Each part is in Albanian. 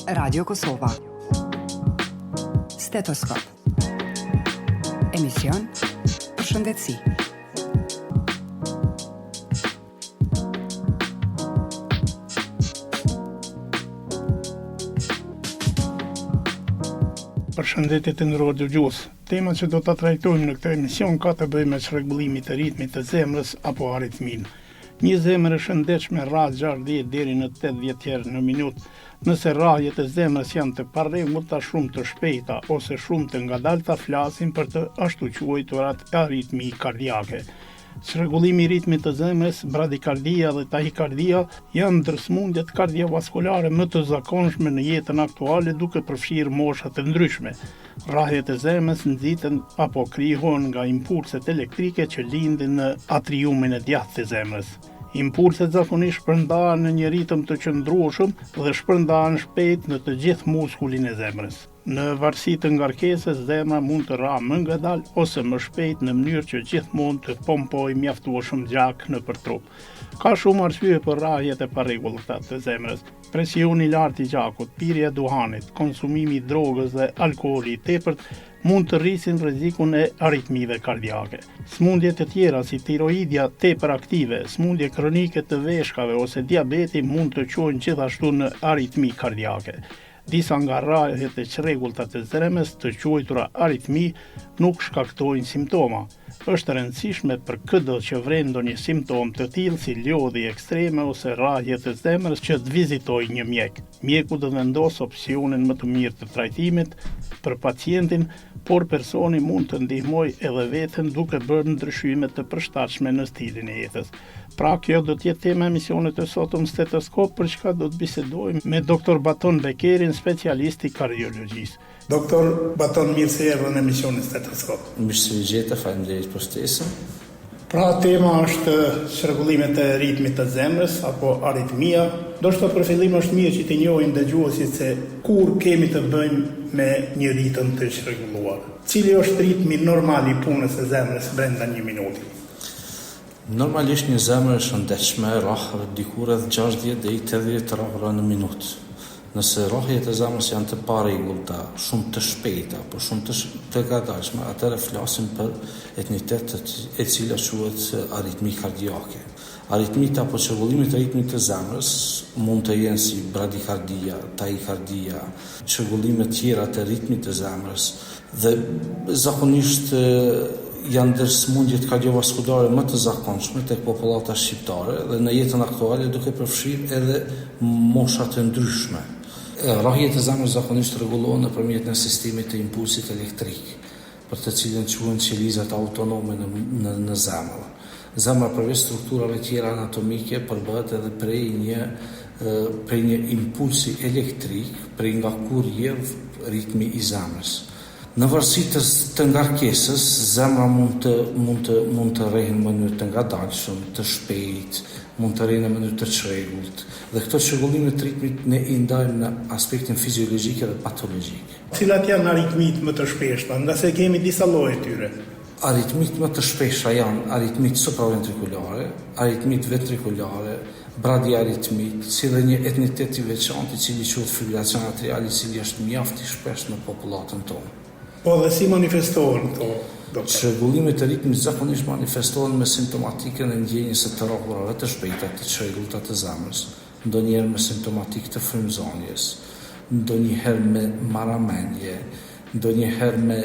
Radio Kosova. Stetoskop. Emision për shëndetësi. Përshëndetje të nderuar dëgjues. Tema që do ta trajtojmë në këtë emision ka të bëjë me çrregullimin e ritmit të zemrës apo aritmin. Një zemër e shëndetshme rrah 60 deri në 80 herë në minutë. Nëse rrahjet e zemrës janë të parregullta, shumë të shpejta ose shumë të ngadalta, flasim për të ashtu quajturat aritmi kardiake. Çrregullimi i ritmit të zemrës, bradikardia dhe tahikardia janë ndër sëmundjet kardiovaskulare më të zakonshme në jetën aktuale, duke përfshirë mosha të ndryshme. Rrahjet e zemrës nxiten apo krijohen nga impulset elektrike që lindin në atriumin e djathtë të zemrës. Impulset zakonisht shpërndahen në një ritëm të qëndrueshëm dhe shpërndahen shpejt në të gjithë muskulin e zemrës. Në varësi të ngarkesës, zemra mund të rrahë më ngadalë ose më shpejt në mënyrë që gjithmonë të pompojë mjaftueshëm gjak nëpër trup. Ka shumë arsye për rrahjet e parregullta të zemrës. Presioni i lartë i gjakut, pirja e duhanit, konsumimi i drogës dhe alkooli i tepërt mund të rrisin rrezikun e aritmive kardiake. Sëmundje të tjera si tiroidja tepër aktive, sëmundje kronike të veshkave ose diabeti mund të çojnë gjithashtu në aritmi kardiake. Disa nga rrahjet e çrregullta të zemrës, të quajtura aritmi, nuk shkaktojnë simptoma. Është e rëndësishme për çdo që vren ndonjë simptom të tillë si lodhje ekstreme ose rrahje të zemrës që të vizitojë një mjek. Mjeku do vendos opsionin më të mirë të trajtimit për pacientin, por personi mund të ndihmojë edhe veten duke bërë ndryshyme të përshtatshme në stilin e jetës. Pra, kjo do të jetë tema e emisionit të sotëm Stetoskop, për çka do të bisedojmë me Dr. Baton Bekerin, specialist i kardiologjisë. Doktor Baton, mirë se erdhën në emisionin Stetoskop. Mirë se vjen, faleminderit për ftesën. Pra, tema është çrregullimet e ritmit të zemrës apo aritmia. Ndoshta për fillim është mirë që të njohim dëgjuesit se kur kemi të bëjmë me një ritëm të çrregulluar. Cili është ritmi normal i punës së zemrës brenda një minuti? Normalisht një zemër e shëndetshme rrah diku rreth 60 deri 80 rrahura në minutë. Nëse rrahjet e zemrës janë të parregullta, shumë të shpejta, por shumë të ngadalshme, atëherë flasim për etnitet e cila quhet aritmi kardiake. Aritmit apo çrregullimet e ritmit të zemrës mund të jenë si bradikardia, tahikardia, çrregullime të tjera të ritmit të zemrës dhe zakonisht janë ndër sëmundjet kardiovaskulare më të zakonshme tek popullata shqiptare dhe në jetën aktuale duke përfshirë edhe mosha të ndryshme. Rrahjet e zemrës zakonisht rregullohen nëpërmjet një sistemi të impulsit elektrik, për të cilën quhen qelizat autonome në zemër. Zemra përveç strukturave tjera anatomike përbëhet edhe prej një impulsi elektrik, prej nga kur jevë ritmi i zemrës. Në varësi të ngarkesës, zemra mund të rrehë në mënyrë të ngadalshëm, të shpejtë, mund të rrehë në mënyrë të çrregullt. Dhe këto çrregullime të ritmit ne i ndajmë në aspektin fiziologjik dhe patologjik. Cilat janë aritmit më të shpeshta, nga se kemi disa lloje tyre? Aritmit më të shpeshta janë aritmit supraventrikulare, aritmit ventrikulare, bradiaritmit, si dhe një etnitet i veçantë i cili quhet fibrilacion atrial, i cili është mjaft i shpeshtë në popullatën tonë. Po dhe si manifestohen këto? Çrregullimet e ritmit zakonisht manifestohen me simptomatikën e ndjenjes së të rrahurave të shpejta të çrregullta të zemrës, ndonjëherë me simptomatikë të frymëzonjes, ndonjëherë me marramendje, ndonjëherë me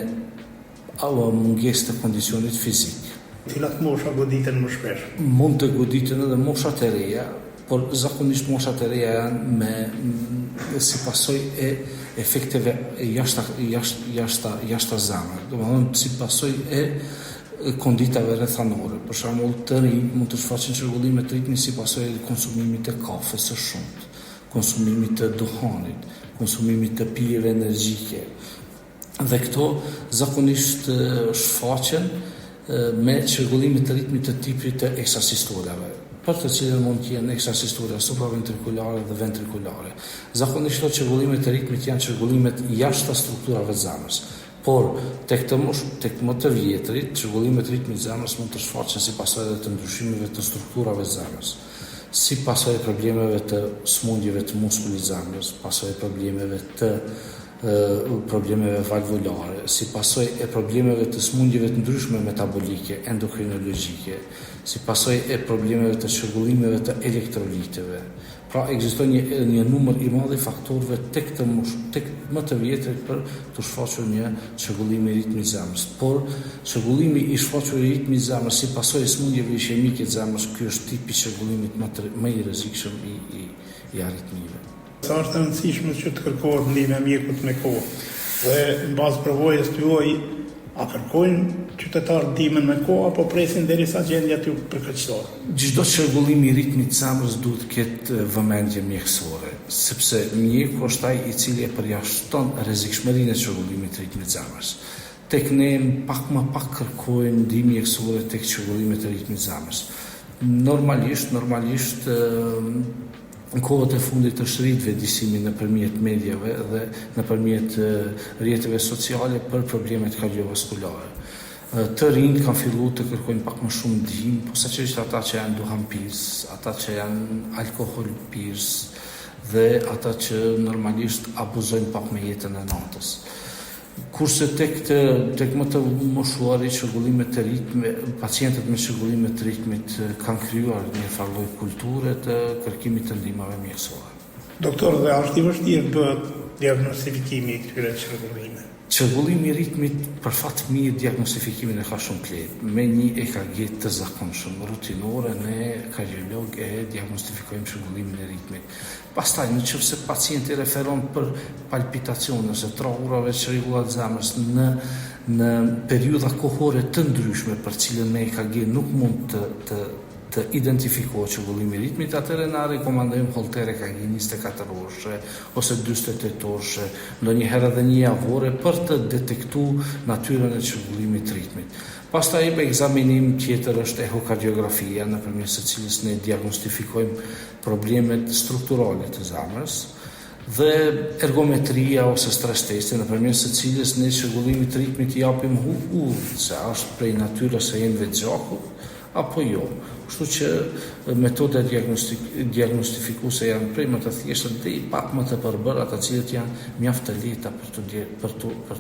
mungesë të kondicionit fizik. Cilat mosha goditen më shpesh? Mund të goditen edhe moshat e reja, por zakonisht moshat e reja janë si pasojë e efekteve jashta zemrës, domethënë si pasojë e konditave rrethanore. Për shembull, të rinj mund të shfaqin çrregullime të ritmit si pasojë e konsumimit të kafes së shumtë, konsumimit të duhanit, konsumimit të pijeve energjike. Dhe këto zakonisht shfaqen me çrregullime të ritmit të tipit të eksasisturave, për të cilën mund të jenë eksasistura supraventrikulare dhe ventrikulare. Zakonisht këto çrregullime të ritmit janë çrregullimet jashta strukturave të zemrës. Por tek më të vjetrit, çrregullimet e ritmit të zemrës mund të shfaqen si pasojë të ndryshimeve të strukturave të zemrës. si pasojë e problemeve të smundjeve të muskulit zemrës, pasojë e problemeve valvulare, si pasojë e problemeve të smundjeve të ndryshme metabolike, endokrinologjike, si pasojë e problemeve të çrregullimeve të elektroliteve. Pra ekziston një numër i madh i faktorëve tek më të vjetrit për të shfaqur një çrregullim i ritmit zemrës. Por çrregullimi i shfaqur i ritmit zemrës si pasojë e smundjeve ishemike të zemrës, ky është tipi i çrregullimit më i rrezikshëm i aritmive. Sa është e rëndësishme që të kërkohet ndihmë e mjekut me kohë. Dhe në bazë përvojës tuaj, a kërkojnë qytetarë ndihmën me kohë apo presin derisa gjendja t'ju përkeqësor? Çdo çrregullim i ritmit të zemrës duhet të ketë vëmendje mjekësore, sepse mjeku është ai i cili e përjashton rrezikshmërinë e çrregullimit të ritmit të zemrës. Tek ne pak më pak kërkojnë ndihmë mjekësore tek çrregullimet e ritmit të zemrës. Normalisht në kohët e fundit është rritë vetëdijsimi nëpërmjet mediave dhe nëpërmjet rrjeteve sociale për problemet kardiovaskulare. Të rinjt kanë filluar të kërkojnë pak më shumë ndihmë, posaçërisht ata që janë duhanpirës, ata që janë alkoolpirës dhe ata që normalisht abuzojnë pak me jetën e natës. Kurse tek më të moshuarit çrregullimet të ritmit, pacientët me çrregullime të ritmit kanë krijuar një farë lloj kulture të kërkimit të ndihmave mjekësore. Doktor, dhe është i vështirë bëhet diagnostifikimi i këtyre çrregullimeve? Çrregullimi i ritmit për fat të mirë diagnostifikimin e ka shumë të lehtë. Me një EKG të zakonshëm rutinore ne kardiolog e diagnostifikojmë çrregullimin e ritmit. Pastaj nëse pacienti referon për palpitacione ose trahurave të rregullat të zemrës në periudha kohore të ndryshme për cilën me EKG nuk mund të identifikohet çrregullimi i ritmit, atëherë na rekomandojmë Holter EKG 24 orëshe ose 48 orëshe, ndonjëherë edhe një javore për të detektuar natyrën e çrregullimit të ritmit. Pastaj ekzaminim tjetër është ehokardiografia, nëpërmjet së cilës ne diagnostifikojmë problemet strukturale të zemrës, dhe ergometria ose stres testi, nëpërmjet së cilës ne çrregullimit të ritmit i japim se është prej natyrës së jenëve të gjakut apo jo. Kështu që metodat diagnostikuese janë prej më të thjeshta dhe pak më të përbërë, ata cilët janë mjaft të lehta për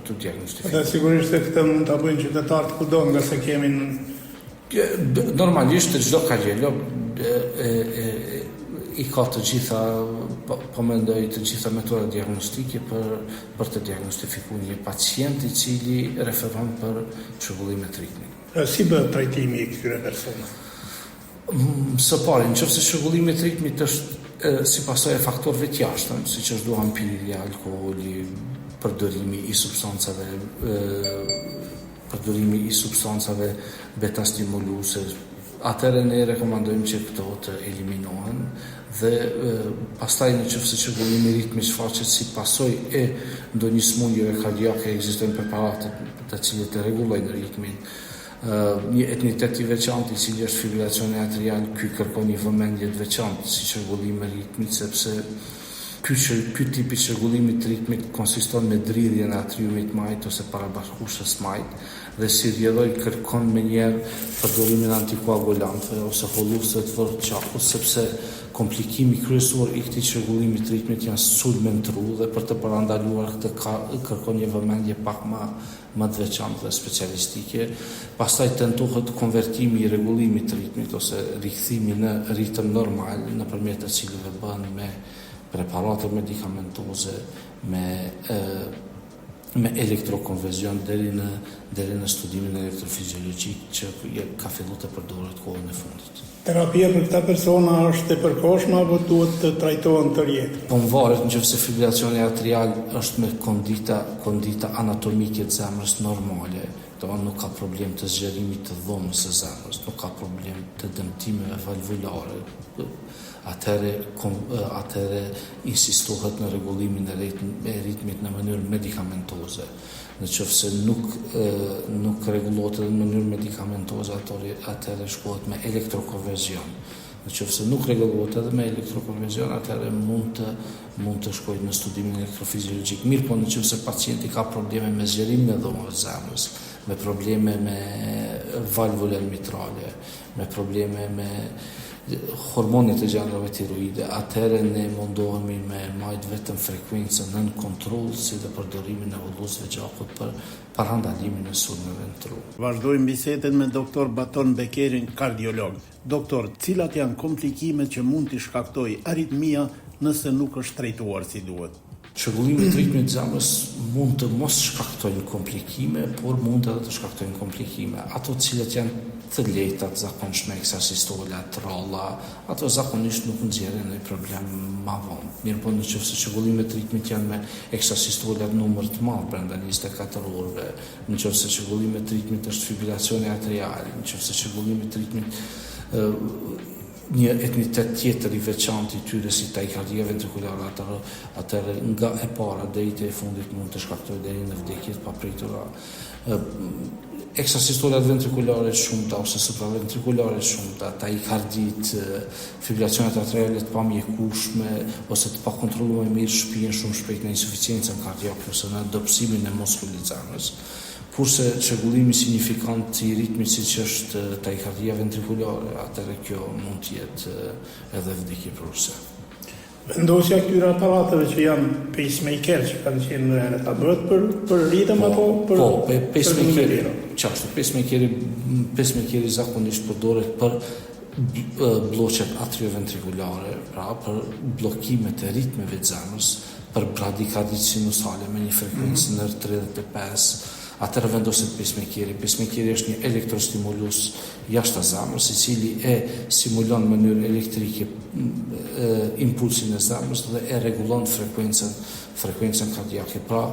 të diagnostifikuar. Dhe sigurisht se këtë mund ta bëjnë qytetarët kudo, nga se kemi normalisht çdo kardiolog i ka të gjitha, po mendoj të gjitha metodat diagnostike për të diagnostifikuar një pacient i cili referon për çrregullime të ritmit. Si bëhet trajtimi i këtyre personave? Së pari, nëse çrregullimi i ritmit është si pasojë e faktorëve të jashtëm, siç është duhanpirja, alkooli, përdorimi i substancave beta stimuluese, atëherë ne rekomandojmë që këto të eliminohen dhe pastaj nëse çrregullimi i ritmit shfaqet si pasojë e ndonjë smundjeve kardiake, ekzistojnë preparate të cilët e rregullojnë ritmin. Një etnitet i veçantë i cili është fibrilacioni atrial, ky kërkon një vëmendje të veçantë si çrregullim i ritmit, sepse ky tip i çrregullimit të ritmit konsiston me dridhjen e atriumit majt ose parabashkueshës majt dhe si rrjedhoj kërkon menjëherë përdorimin e antikoagulantëve ose holluesve të vërtetë, sepse komplikimi kryesor i këtij çrregullimi të ritmit janë sulme në tru dhe për të parandaluar këtë kërkon një vëmendje pak më të veçantë dhe specialistike. Pastaj tentohet konvertimi i rregullimit të ritmit ose rikthimi në ritëm normal nëpërmjet të cilëve bëhen me preparate medikamentoze, me elektrokonverzion deri në studimin elektrofiziologjik që ka filluar të përdoret kohën e fundit. Terapia për këta persona është e përkohshme apo duhet të trajtohen të rjetë? Po varet nëse fibrilacioni atrial është me kondita anatomike të zemrës normale, nuk ka problem të zgjerimit të dhomës së zemrës, nuk ka problem të dëmtimeve valvulare. Atëherë insistohet në rregullimin e ritmit në mënyrë medikamentoze. Nëse nuk rregullohet në mënyrë medikamentoze, atëherë shkohet me elektrokonverzion. Nëse nuk rregullohet edhe me elektrokonverzion, atëherë mund të shkojë në studimin elektrofiziologjik. Mirë, po nëse pacienti ka probleme me zgjerimin e dhomëve të zemrës, me probleme me valvulën mitrale, me probleme hormonit e gjandrave tiroide, atëherë ne mundohemi me majt vetëm frekuencën nën kontroll si dhe përdorimin e ullusëve gjakut për parandalimin e sulmeve në tru. Vazhdojmë bisedën me doktor Baton Bekerin, kardiolog. Doktor, cilat janë komplikimet që mund t'i shkaktoj aritmia nëse nuk është trajtuar si duhet? Çrregullimi i ritmit të zemrës mund të mos shkaktojnë komplikime, por mund edhe të shkaktojnë komplikime. Ato të cilat janë të lehta, të zakonshme, eksasistola, trolla, ato zakonisht nuk nxjerrin ndonjë problem më vonë. Mirëpo nëse çrregullimet të ritmit janë me eksasistola në numër të madh brenda 24 orëve, nëse çrregullimet të ritmit është fibrilacioni atrial, nëse çrregullimet të ritmit një etnitet tjetër i veçantë i tyre si takikardia ventrikulare, atëherë nga e para deri te e fundit mund të shkaktojë deri në vdekje të papritura. Eksasistolat ventrikulare të shumta ose supraventrikulare të shumta, takikardit, fibrilacionet atriale të pamjekueshme ose të pakontrolluar mirë shpihen shumë shpejt në insuficiencën kardiake ose në dobësimin e muskulit të zemrës. Kurse çrregullimi signifikant i ritmit siç është takikardia ventrikulare, atëherë kjo mund të jetë edhe vdekje prurse. Vendosja këtyre aparateve që janë pacemaker që kanë qenë në herë, ta bëhet për ritëm apo për pacemakeri, pacemakeri zakonisht përdoret për bloqet atrioventrikulare, pra për bllokimet e ritmeve të zemrës, për bradikardit sinusale me një frekuencë në 35. Atëherë vendoset pacemakeri. Pacemakeri është një elektrostimulus jashtë zemrës, i cili e simulon në mënyrë elektrike impulsin e zemrës dhe e rregullon frekuencën kardiake. Pra,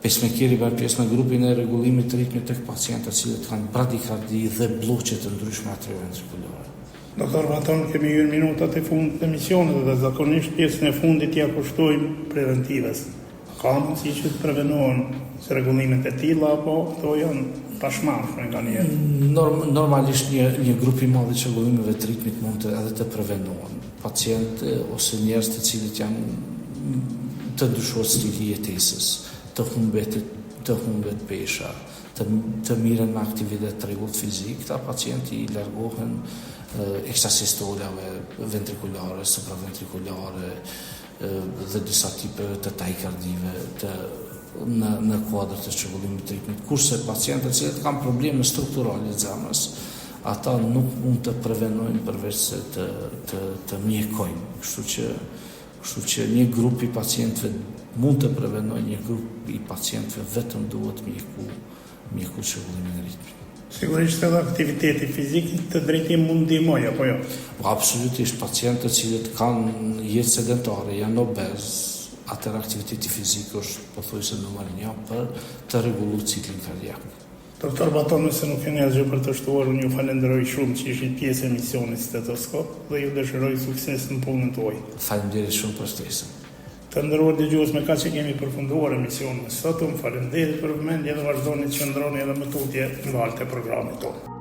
pacemakeri bën pjesë në grupin e rregullimit të ritmit tek pacientët cilët kanë bradikardi dhe bloqe të ndryshme atrioventrikulare. Doktor Baton, kemi hyrë minutat e fundit të emisionit dhe zakonisht pjesën e fundit ja kushtojmë preventives. Ka mundësi që të prevenohen rregullimet e tilla apo ato janë pashmangshme nga njerëz? Normalisht një grup i madh i çrregullimeve të ritmit mund edhe të prevenohen. Pacientë ose njerëz të cilët janë të ndryshuar stili i jetesës, të humbet pesha, të miren me aktivitet të rregullt fizik, këta pacientë i largohen eksasistolave ventrikulare, supraventrikulare dhe disa tipe të takikardive në kuadër të çrregullimit të ritmit. Kurse pacientët që kanë probleme strukturale të zemrës, ata nuk mund të prevenojnë përveç se të mjekojnë. Kështu që një grup i pacientëve mund të prevenojë, një grup i pacientëve vetëm duhet mjeku çrregullimin e ritmit. Sigurisht edhe aktiviteti fizik të drejtim mund ndihmojë apo jo? Absolutisht, pacientët cilët kanë jetë sedentare, janë obez, atëherë aktiviteti fizik është pothuajse numër 1 për të rregulluar ciklin kardiak. Doktor Baton, nëse nuk keni asgjë për të shtuar, unë ju falenderoj shumë që ishit pjesë e emisionit Stetoskop dhe ju dëshiroj sukses në punën tuaj. Faleminderit shumë për ftesën. Të nderuar dëgjues, me kaq që kemi përfunduar emisionin sot, faleminderit për vëmendje dhe vazhdoni të qëndroni edhe më tutje në valët e programit tonë.